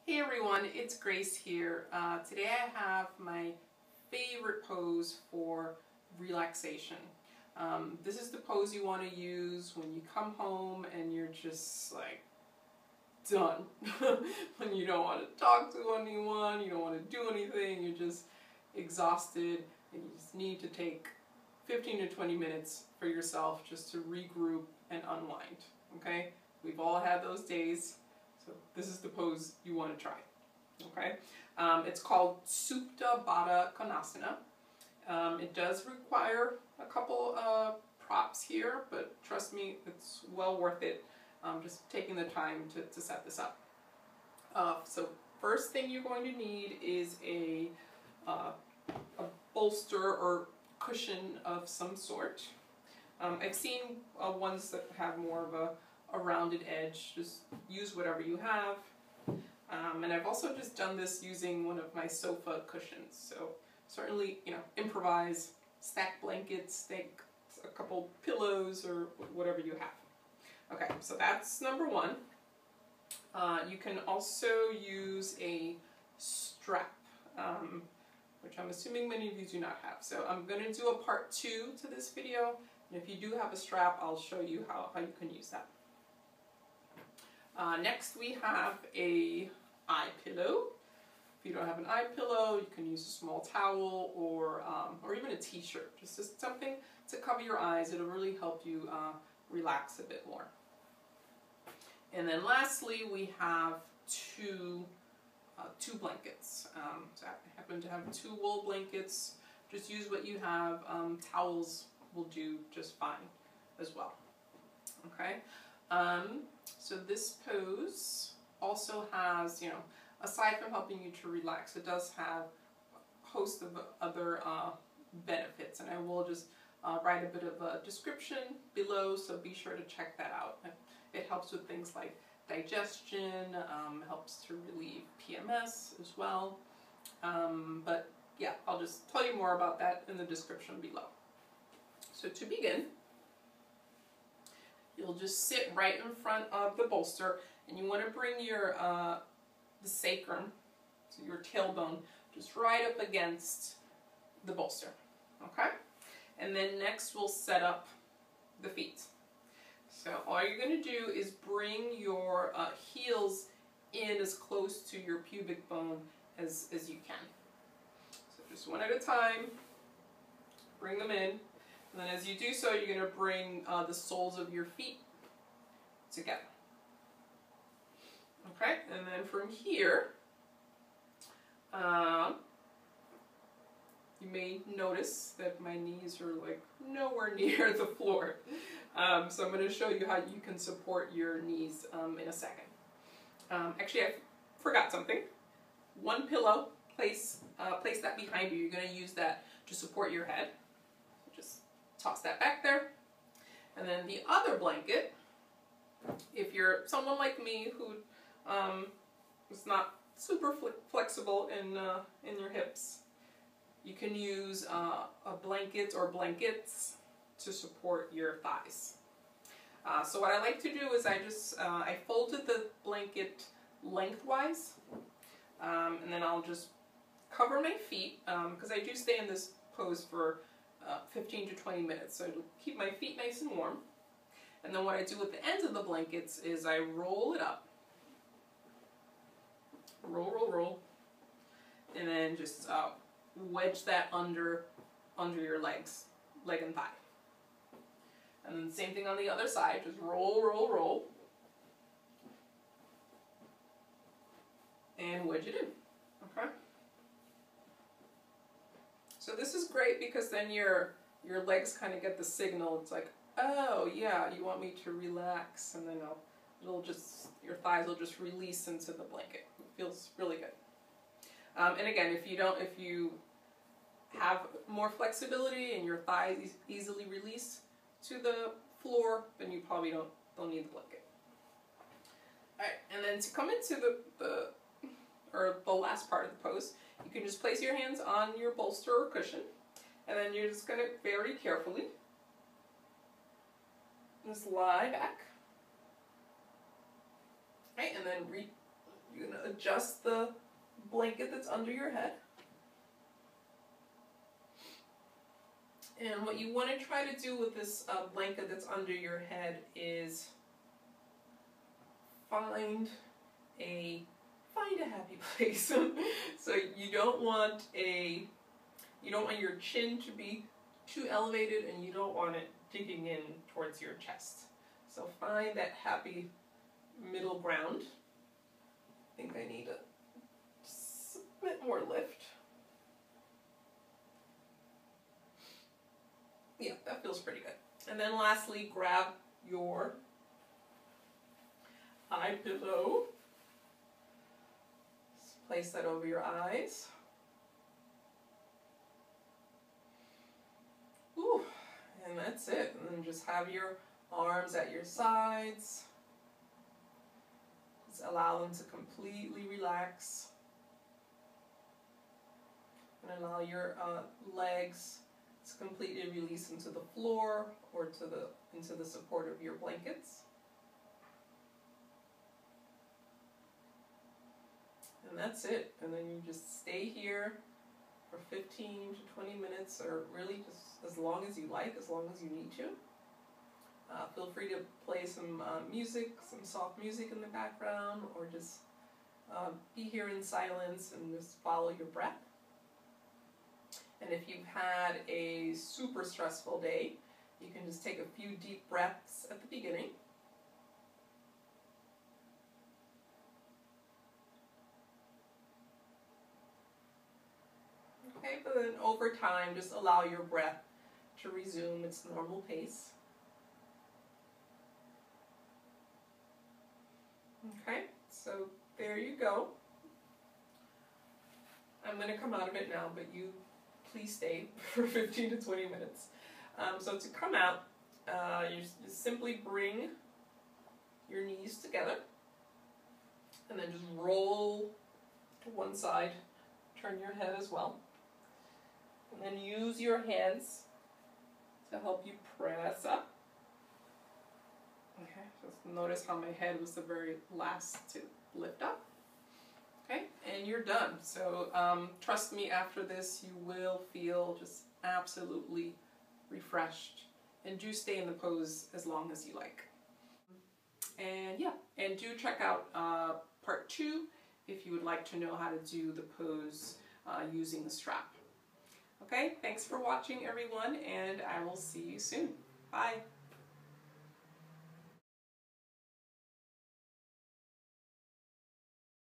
Hey everyone, it's Grace here. Today I have my favorite pose for relaxation. This is the pose you want to use when you come home and you're just like done. When you don't want to talk to anyone, you don't want to do anything, you're just exhausted and you just need to take 15 to 20 minutes for yourself just to regroup and unwind. Okay? We've all had those days. So this is the pose you want to try, okay? It's called Supta Baddha Konasana. It does require a couple props here, but trust me, it's well worth it. Just taking the time to set this up. So first thing you're going to need is a bolster or cushion of some sort. I've seen ones that have more of a rounded edge. Just use whatever you have. And I've also just done this using one of my sofa cushions. So certainly, improvise, stack blankets, stack a couple pillows or whatever you have. Okay, so that's number one. You can also use a strap, which I'm assuming many of you do not have. So I'm going to do a part 2 to this video. And if you do have a strap, I'll show you how you can use that. Next we have a eye pillow. If you don't have an eye pillow, you can use a small towel or even a t-shirt. Just something to cover your eyes. It'll really help you relax a bit more. And then lastly, we have two blankets. So I happen to have 2 wool blankets. Just use what you have. Towels will do just fine as well. Okay. So this pose also has, aside from helping you to relax, it does have a host of other benefits, and I will just write a bit of a description below, so be sure to check that out. It helps with things like digestion, helps to relieve PMS as well, but yeah, I'll just tell you more about that in the description below. So to begin, you'll just sit right in front of the bolster, and you want to bring your the sacrum, so your tailbone, just right up against the bolster. Okay? And then next we'll set up the feet. So all you're going to do is bring your heels in as close to your pubic bone as you can. So just one at a time, bring them in. And then as you do so, you're going to bring the soles of your feet together. Okay, and then from here, you may notice that my knees are like nowhere near the floor. So I'm going to show you how you can support your knees in a second. Actually, I forgot something. One pillow, place that behind you. You're going to use that to support your head. Just toss that back there. And then the other blanket, if you're someone like me who is not super flexible in your hips, you can use a blanket or blankets to support your thighs. So what I like to do is I folded the blanket lengthwise, and then I'll just cover my feet, because I do stay in this pose for 15 to 20 minutes, so it'll keep my feet nice and warm. And then what I do with the ends of the blankets is I roll it up, roll, and then just wedge that under your legs, leg and thigh. And then same thing on the other side, just roll, and wedge it in. Okay. So this is great because then your legs kind of get the signal. It's like, oh yeah, you want me to relax, and then your thighs will just release into the blanket. It feels really good. And again, if you have more flexibility and your thighs easily release to the floor, then you probably don't need the blanket. All right, and then to come into the last part of the pose, you can just place your hands on your bolster or cushion, and then you're just going to very carefully just lie back. Right, and then you're going to adjust the blanket that's under your head. And what you want to try to do with this blanket that's under your head is find a happy place. So you don't want your chin to be too elevated, and you don't want it digging in towards your chest. So find that happy middle ground. I think I need just a bit more lift. Yeah, that feels pretty good. And then lastly, grab your eye pillow. Just place that over your eyes. Ooh, and that's it. And then just have your arms at your sides. Just allow them to completely relax. And allow your legs to completely release into the floor or into the support of your blankets. And that's it. And then you just stay here for 15 to 20 minutes, or really just as long as you like, as long as you need to. Feel free to play some music, some soft music in the background, or just be here in silence and just follow your breath. And if you've had a super stressful day, you can just take a few deep breaths at the beginning. Okay, but then over time, just allow your breath to resume its normal pace. Okay, so there you go. I'm going to come out of it now, but you please stay for 15 to 20 minutes. So to come out, you just simply bring your knees together and then just roll to one side, turn your head as well. And then use your hands to help you press up. Okay, just notice how my head was the very last to lift up. Okay, and you're done. So trust me, after this you will feel just absolutely refreshed. And do stay in the pose as long as you like. And yeah, and do check out part 2 if you would like to know how to do the pose using the strap. Okay, thanks for watching everyone, and I will see you soon. Bye.